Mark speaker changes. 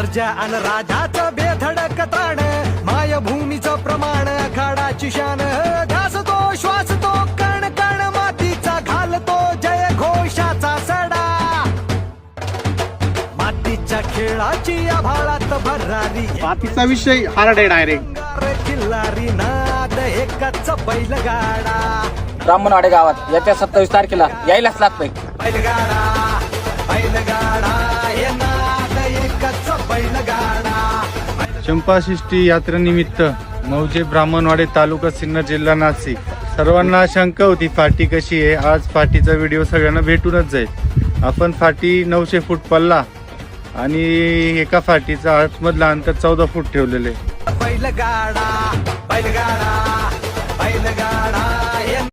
Speaker 1: सर्जा अन राजाचं बेधडक ताण मायभूमीचं प्रमाण आखाडाची शान घास तो श्वास तो कण कण मातीचा घालतो जय घोषाचा सडा मातीच्या खेळाची आभाळात भरारी
Speaker 2: मातीचा विषय हार्ड आहे डायरेक्ट.
Speaker 1: किल्लारी नाद एकच बैलगाडा
Speaker 3: ब्राह्मणवाडे गावात येत्या 27 तारखेला यायलाच लागतंय.
Speaker 1: बैलगाडा बैलगाडा हे नाद एकच बैलगाडा.
Speaker 2: चंपाषष्ठी यात्रेनिमित्त मौजे ब्राह्मणवाडे तालुका सिन्नर जिल्हा नाशिक. सर्वांना शंका होती फाटी कशी आहे. आज फाटीचा व्हिडिओ सगळ्यांना भेटूनच जाईल. आपण फाटी 900 फूट पल्ला आणि एका फाटीचा आतमधला अंतर 14 फूट ठेवलेले.
Speaker 1: बैलगाडा बैलगाडा बैलगाडा